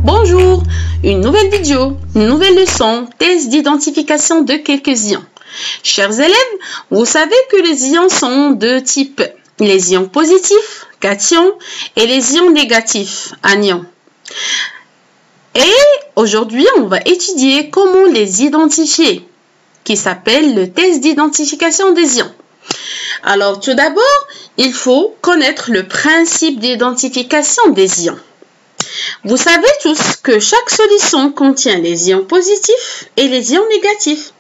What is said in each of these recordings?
Bonjour, une nouvelle vidéo, une nouvelle leçon, test d'identification de quelques ions. Chers élèves, vous savez que les ions sont de type les ions positifs, cations, et les ions négatifs, anions. Et aujourd'hui, on va étudier comment les identifier, qui s'appelle le test d'identification des ions. Alors, tout d'abord, il faut connaître le principe d'identification des ions. Vous savez tous que chaque solution contient les ions positifs et les ions négatifs.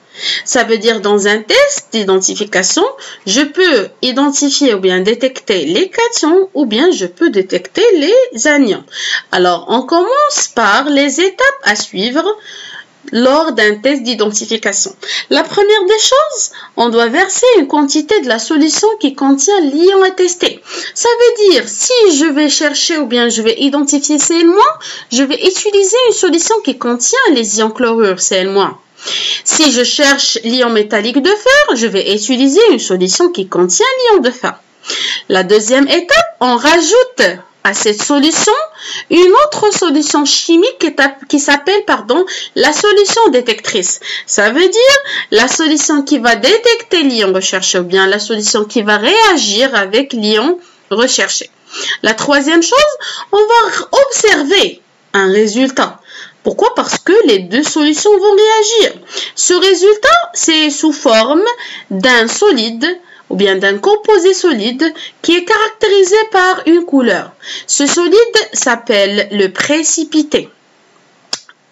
Ça veut dire dans un test d'identification, je peux identifier ou bien détecter les cations ou bien je peux détecter les anions. Alors, on commence par les étapes à suivre lors d'un test d'identification. La première des choses, on doit verser une quantité de la solution qui contient l'ion à tester. Ça veut dire, si je vais chercher ou bien je vais identifier Cl-, je vais utiliser une solution qui contient les ions chlorure Cl-. Si je cherche l'ion métallique de fer, je vais utiliser une solution qui contient l'ion de fer. La deuxième étape, on rajoute à cette solution une autre solution chimique qui s'appelle la solution détectrice. Ça veut dire la solution qui va détecter l'ion recherché ou bien la solution qui va réagir avec l'ion recherché. La troisième chose, on va observer un résultat. Pourquoi? Parce que les deux solutions vont réagir. Ce résultat, c'est sous forme d'un solide ou bien d'un composé solide qui est caractérisé par une couleur. Ce solide s'appelle le précipité.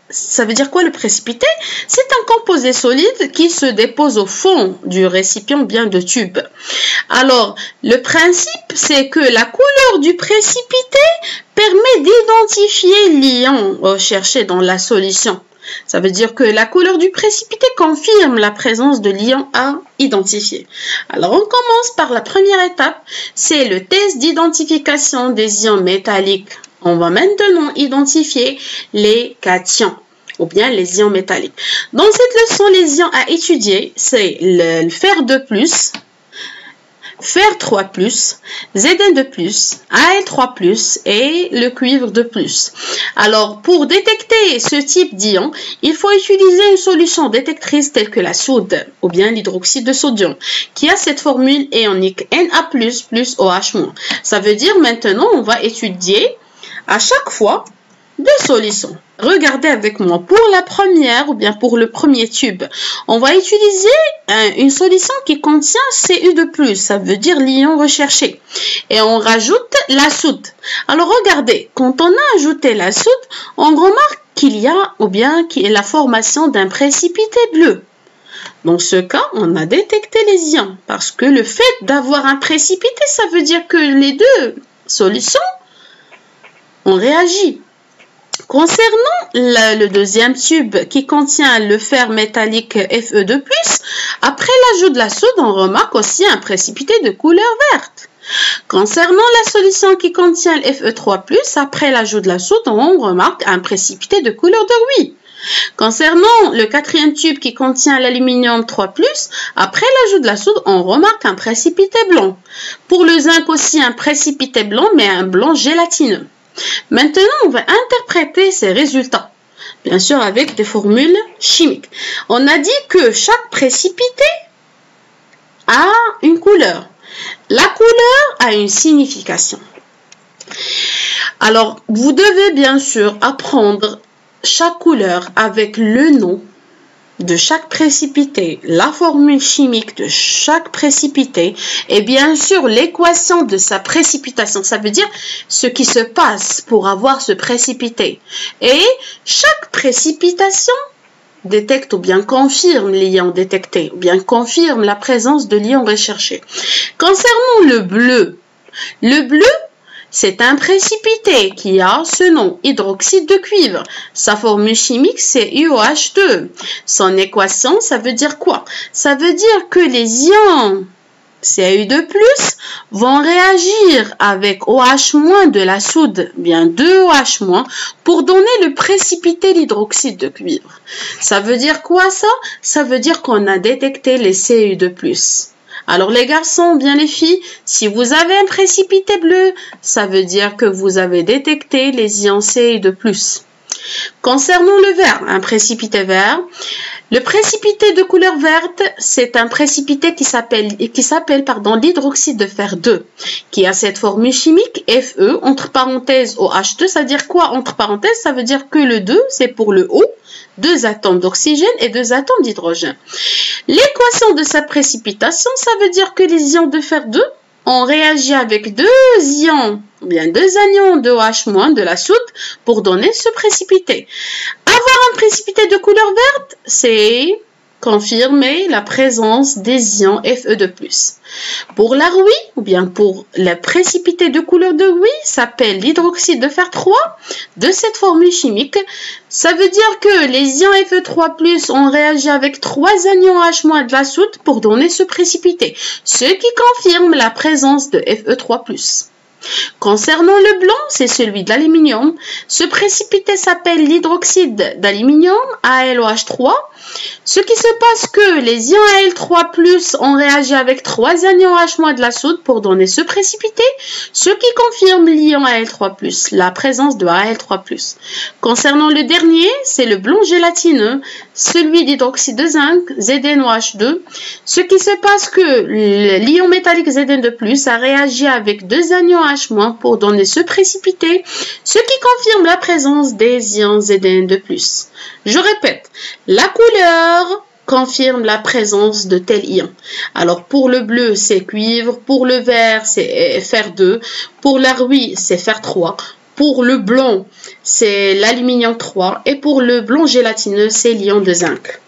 Ça veut dire quoi le précipité? C'est un composé solide qui se dépose au fond du récipient ou bien de tube. Alors, le principe, c'est que la couleur du précipité permet d'identifier l'ion recherché dans la solution. Ça veut dire que la couleur du précipité confirme la présence de l'ion à identifier. Alors, on commence par la première étape, c'est le test d'identification des ions métalliques. On va maintenant identifier les cations ou bien les ions métalliques. Dans cette leçon, les ions à étudier, c'est le fer 2+, fer 3+, Zn2+, Al3+, et le cuivre 2+. Alors, pour détecter ce type d'ion, il faut utiliser une solution détectrice telle que la soude ou bien l'hydroxyde de sodium, qui a cette formule ionique Na++ plus OH-. Ça veut dire maintenant, on va étudier à chaque fois deux solutions. Regardez avec moi. Pour la première ou bien pour le premier tube, on va utiliser une solution qui contient Cu2+, ça veut dire l'ion recherché. Et on rajoute la soude. Alors regardez, quand on a ajouté la soude, on remarque qu'il y a ou bien qu'il y a la formation d'un précipité bleu. Dans ce cas, on a détecté les ions parce que le fait d'avoir un précipité, ça veut dire que les deux solutions ont réagi. Concernant le deuxième tube qui contient le fer métallique Fe2+, après l'ajout de la soude, on remarque aussi un précipité de couleur verte. Concernant la solution qui contient le Fe3+, après l'ajout de la soude, on remarque un précipité de couleur de riz. Concernant le quatrième tube qui contient l'aluminium 3+, après l'ajout de la soude, on remarque un précipité blanc. Pour le zinc aussi, un précipité blanc, mais un blanc gélatineux. Maintenant, on va interpréter ces résultats, bien sûr avec des formules chimiques. On a dit que chaque précipité a une couleur. La couleur a une signification. Alors, vous devez bien sûr apprendre chaque couleur avec le nom de chaque précipité, la formule chimique de chaque précipité et bien sûr l'équation de sa précipitation. Ça veut dire ce qui se passe pour avoir ce précipité. Et chaque précipitation détecte ou bien confirme l'ion détecté ou bien confirme la présence de l'ion recherché. Concernant le bleu, c'est un précipité qui a ce nom, hydroxyde de cuivre. Sa formule chimique, c'est UOH2. Son équation, ça veut dire quoi? Ça veut dire que les ions Cu2+, vont réagir avec OH- de la soude, bien 2OH-, pour donner le précipité l'hydroxyde de cuivre. Ça veut dire quoi ça? Ça veut dire qu'on a détecté les Cu2+. Alors les garçons, bien les filles, si vous avez un précipité bleu, ça veut dire que vous avez détecté les ions Cu2+. Concernant le vert, un précipité vert, le précipité de couleur verte, c'est un précipité qui s'appelle l'hydroxyde de fer 2, qui a cette formule chimique Fe entre parenthèses OH2. Ça veut dire quoi entre parenthèses? Ça veut dire que le 2, c'est pour le O, 2 atomes d'oxygène et 2 atomes d'hydrogène. L'équation de sa précipitation, ça veut dire que les ions de fer 2 ont réagi avec 2 ions, ou bien 2 anions de OH- de la soude pour donner ce précipité. Avoir un précipité de couleur verte, c'est confirmer la présence des ions Fe de plus. Pour la rouille, ou bien pour le précipité de couleur de rouille, s'appelle l'hydroxyde de fer 3 de cette formule chimique. Ça veut dire que les ions Fe3+, ont réagi avec 3 anions OH- de la soude pour donner ce précipité, ce qui confirme la présence de Fe3+. Concernant le blanc, c'est celui de l'aluminium. Ce précipité s'appelle l'hydroxyde d'aluminium, AlOH3. Ce qui se passe que les ions Al3+ ont réagi avec 3 anions OH- de la soude pour donner ce précipité, ce qui confirme l'ion Al3+, la présence de Al3+. Concernant le dernier, c'est le blanc gélatineux, celui d'hydroxyde de zinc, ZnOH2. Ce qui se passe que l'ion métallique Zn2+, a réagi avec 2 anions OH- pour donner ce précipité, ce qui confirme la présence des ions Zn2+. Je répète, la couleur confirme la présence de tel ion. Alors pour le bleu, c'est cuivre, pour le vert, c'est fer 2, pour la rouille, c'est fer 3, pour le blanc, c'est l'aluminium 3 et pour le blanc gélatineux, c'est l'ion de zinc.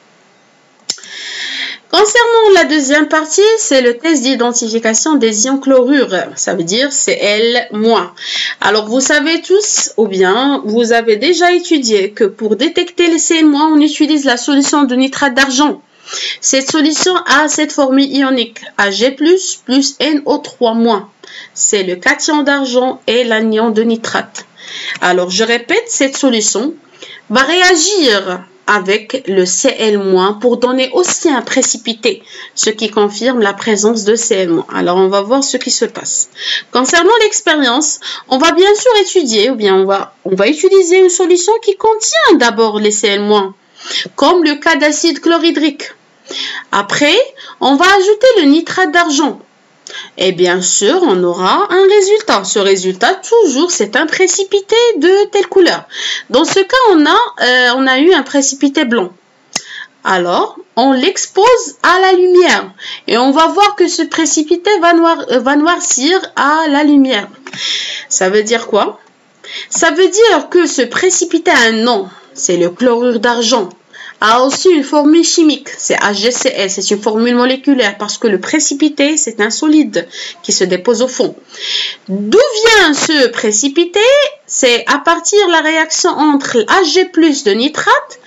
Concernant la deuxième partie, c'est le test d'identification des ions chlorure. Ça veut dire Cl-. Alors, vous savez tous, ou bien vous avez déjà étudié que pour détecter les Cl-, on utilise la solution de nitrate d'argent. Cette solution a cette formule ionique Ag+, plus NO3-. C'est le cation d'argent et l'anion de nitrate. Alors, je répète, cette solution va réagir avec le Cl- pour donner aussi un précipité, ce qui confirme la présence de Cl-. Alors, on va voir ce qui se passe. Concernant l'expérience, on va bien sûr étudier, ou bien on va utiliser une solution qui contient d'abord les Cl-, comme le cas d'acide chlorhydrique. Après, on va ajouter le nitrate d'argent. Et bien sûr, on aura un résultat. Ce résultat, toujours, c'est un précipité de telle couleur. Dans ce cas, on a eu un précipité blanc. Alors, on l'expose à la lumière. Et on va voir que ce précipité va noircir à la lumière. Ça veut dire quoi? Ça veut dire que ce précipité a un nom. C'est le chlorure d'argent. A aussi une formule chimique, c'est AgCl, c'est une formule moléculaire parce que le précipité, c'est un solide qui se dépose au fond. D'où vient ce précipité? C'est à partir de la réaction entre Ag+ de nitrate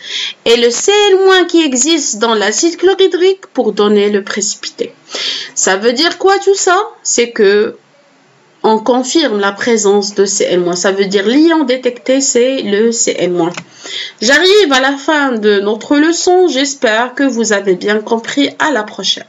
et le Cl- qui existe dans l'acide chlorhydrique pour donner le précipité. Ça veut dire quoi tout ça? C'est que on confirme la présence de Cl-. Ça veut dire l'ion détecté, c'est le Cl-. J'arrive à la fin de notre leçon. J'espère que vous avez bien compris. À la prochaine.